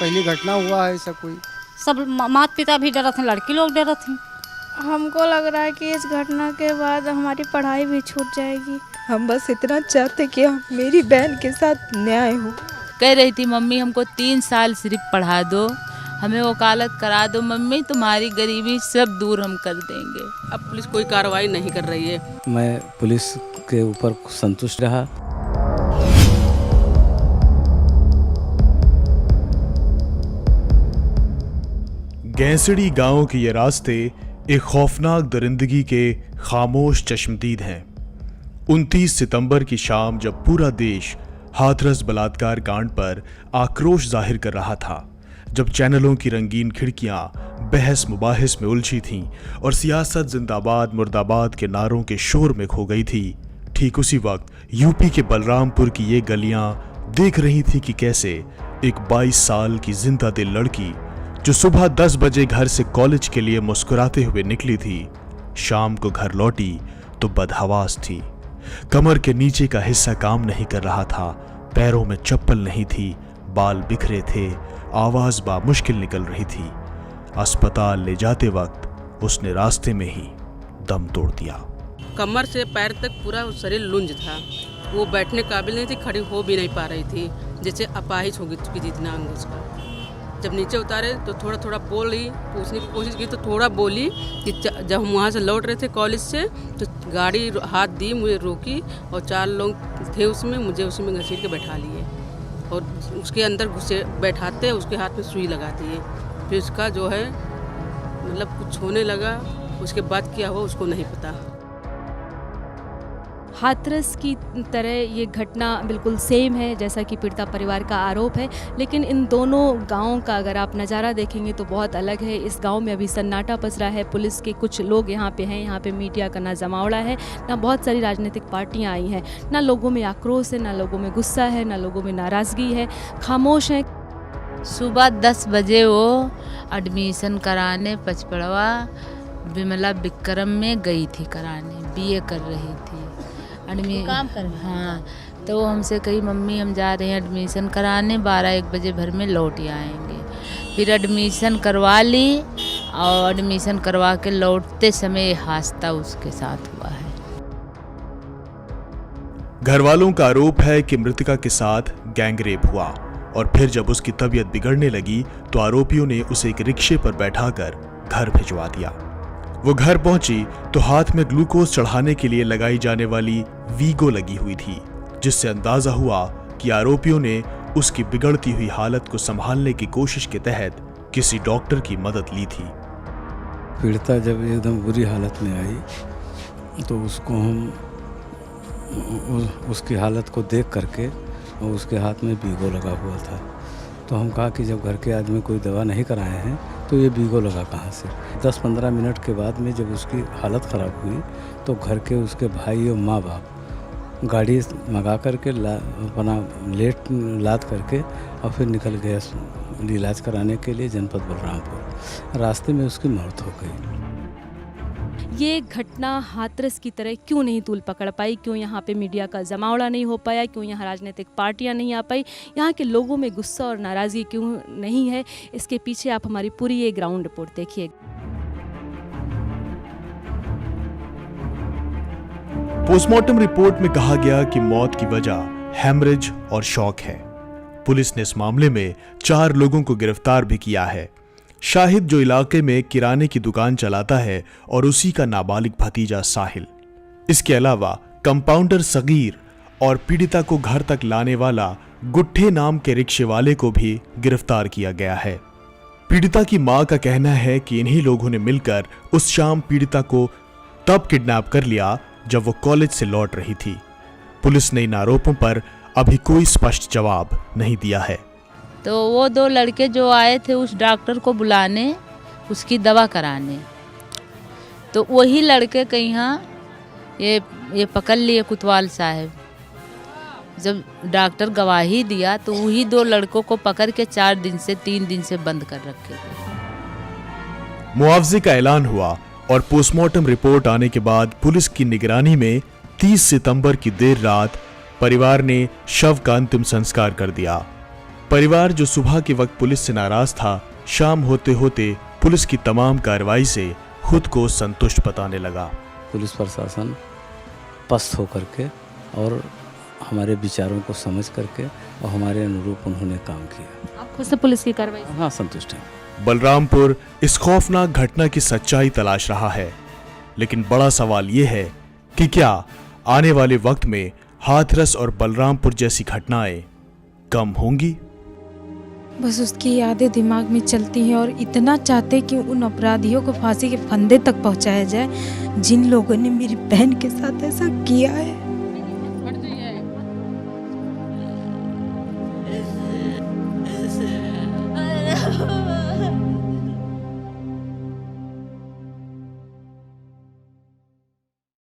पहली घटना हुआ है ऐसा कोई? सब माता पिता भी डरा थे, लड़की लोग डरा थी। हमको लग रहा है कि इस घटना के बाद हमारी पढ़ाई भी छूट जाएगी। हम बस इतना चाहते कि मेरी बहन के साथ न्याय हो। कह रही थी मम्मी हमको 3 साल सिर्फ पढ़ा दो, हमें वकालत करा दो मम्मी, तुम्हारी गरीबी सब दूर हम कर देंगे। अब पुलिस कोई कार्रवाई नहीं कर रही है। मैं पुलिस के ऊपर संतुष्ट रहा। गैंसड़ी गांव के ये रास्ते एक खौफनाक दरिंदगी के खामोश चश्मदीद हैं। 29 सितंबर की शाम जब पूरा देश हाथरस बलात्कार कांड पर आक्रोश जाहिर कर रहा था, जब चैनलों की रंगीन खिड़कियां बहस मुबाहिस में उलझी थीं और सियासत जिंदाबाद मुर्दाबाद के नारों के शोर में खो गई थी, ठीक उसी वक्त यूपी के बलरामपुर की ये गलियां देख रही थी कि कैसे एक 22 साल की जिंदा दिल लड़की जो सुबह 10 बजे घर से कॉलेज के लिए मुस्कुराते हुए निकली थी, शाम को घर लौटी तो बदहवास थी। कमर के नीचे का हिस्सा काम नहीं कर रहा था, पैरों में चप्पल नहीं थी, बाल बिखरे थे, आवाज बामुश्किल निकल रही थी। अस्पताल ले जाते वक्त उसने रास्ते में ही दम तोड़ दिया। कमर से पैर तक पूरा शरीर लुंज था, वो बैठने काबिल नहीं थी, खड़ी हो भी नहीं पा रही थी, जैसे अपाहिज हो चुकी थी इतना अंग उसका। जब नीचे उतारे तो थोड़ा थोड़ा बोली, पूछने की कोशिश की तो थोड़ा बोली कि जब हम वहाँ से लौट रहे थे कॉलेज से तो गाड़ी हाथ दी, मुझे रोकी और 4 लोग थे उसमें, मुझे उसी में घसीट के बैठा लिए और उसके अंदर घुसे बैठाते उसके हाथ में सुई लगा दिए। फिर उसका जो है मतलब कुछ होने लगा, उसके बाद क्या हुआ उसको नहीं पता। हाथरस की तरह ये घटना बिल्कुल सेम है जैसा कि पीड़िता परिवार का आरोप है, लेकिन इन दोनों गांवों का अगर आप नज़ारा देखेंगे तो बहुत अलग है। इस गांव में अभी सन्नाटा पसरा है, पुलिस के कुछ लोग यहाँ पे हैं, यहाँ पे मीडिया का ना जमावड़ा है, ना बहुत सारी राजनीतिक पार्टियाँ आई हैं, ना लोगों में आक्रोश है, ना लोगों में गुस्सा है, ना लोगों में नाराज़गी है, खामोश है। सुबह 10 बजे वो एडमिशन कराने पचपड़वा विमला विक्रम में गई थी कराने, BA कर रही थी काम कर। हाँ, तो वो हमसे कही मम्मी हम जा रहे हैं एडमिशन कराने, 12-1 बजे भर में लौट आएंगे। फिर एडमिशन करवा ली और एडमिशन करवा के लौटते समय हादसा उसके साथ हुआ है। घर वालों का आरोप है कि मृतका के साथ गैंगरेप हुआ और फिर जब उसकी तबीयत बिगड़ने लगी तो आरोपियों ने उसे एक रिक्शे पर बैठाकर घर भिजवा दिया। वो घर पहुंची तो हाथ में ग्लूकोज चढ़ाने के लिए लगाई जाने वाली वीगो लगी हुई थी, जिससे अंदाजा हुआ कि आरोपियों ने उसकी बिगड़ती हुई हालत को संभालने की कोशिश के तहत किसी डॉक्टर की मदद ली थी। पीड़िता जब एकदम बुरी हालत में आई तो उसको हम उसकी हालत को देख करके और उसके हाथ में वीगो लगा हुआ था, तो हम कहा कि जब घर के आदमी कोई दवा नहीं कराए हैं तो ये वीगो लगा कहाँ से। 10-15 मिनट के बाद में जब उसकी हालत ख़राब हुई तो घर के उसके भाई और माँ बाप गाड़ी मंगा करके अपना लाद करके और फिर निकल गए इलाज कराने के लिए जनपद बलरामपुर। रास्ते में उसकी मौत हो गई। ये घटना हाथरस की तरह क्यों नहीं तूल पकड़ पाई? क्यों यहाँ पे मीडिया का जमावड़ा नहीं हो पाया? क्यों यहाँ राजनीतिक पार्टियाँ नहीं आ पाई? यहाँ के लोगों में गुस्सा और नाराज़गी क्यों नहीं है? इसके पीछे आप हमारी पूरी ये ग्राउंड रिपोर्ट देखिए। पोस्टमार्टम रिपोर्ट में कहा गया कि मौत की वजह हैमरेज और शॉक है। पुलिस ने इस मामले में 4 लोगों को गिरफ्तार भी किया है। शाहिद जो इलाके में किराने की दुकान चलाता है और उसी का नाबालिग भतीजा साहिल। इसके अलावा कंपाउंडर सगीर और पीड़िता को घर तक लाने वाला गुट्ठे नाम के रिक्शे वाले को भी गिरफ्तार किया गया है। पीड़िता की मां का कहना है कि इन्हीं लोगों ने मिलकर उस शाम पीड़िता को तब किडनैप कर लिया जब वो कॉलेज से लौट रही थी। पुलिस ने इन आरोपों पर अभी कोई स्पष्ट जवाब नहीं दिया है। तो वो 2 लड़के जो आए थे उस डॉक्टर को बुलाने, उसकी दवा कराने, तो वही लड़के कहीं ये पकड़ लिए कोतवाल साहब। जब डॉक्टर गवाही दिया तो वही 2 लड़कों को पकड़ के 3 दिन से बंद कर रखे थे। मुआवजे का ऐलान हुआ और पोस्टमार्टम रिपोर्ट आने के बाद पुलिस की निगरानी में 30 सितंबर की देर रात परिवार ने शव का अंतिम संस्कार कर दिया। परिवार जो सुबह के वक्त पुलिस से नाराज था, शाम होते होते पुलिस की तमाम कार्रवाई से खुद को संतुष्ट बताने लगा। पुलिस प्रशासन पस्त होकर के और हमारे विचारों को समझ करके और हमारे अनुरूप उन्होंने काम किया। आप खुद से पुलिस की कार्रवाई से? हाँ, संतुष्ट हैं। बलरामपुर इस खौफनाक घटना की सच्चाई तलाश रहा है, लेकिन बड़ा सवाल ये है कि क्या आने वाले वक्त में हाथरस और बलरामपुर जैसी घटनाएं कम होंगी? बस उसकी यादें दिमाग में चलती हैं और इतना चाहते कि उन अपराधियों को फांसी के फंदे तक पहुंचाया जाए जिन लोगों ने मेरी बहन के साथ ऐसा किया है।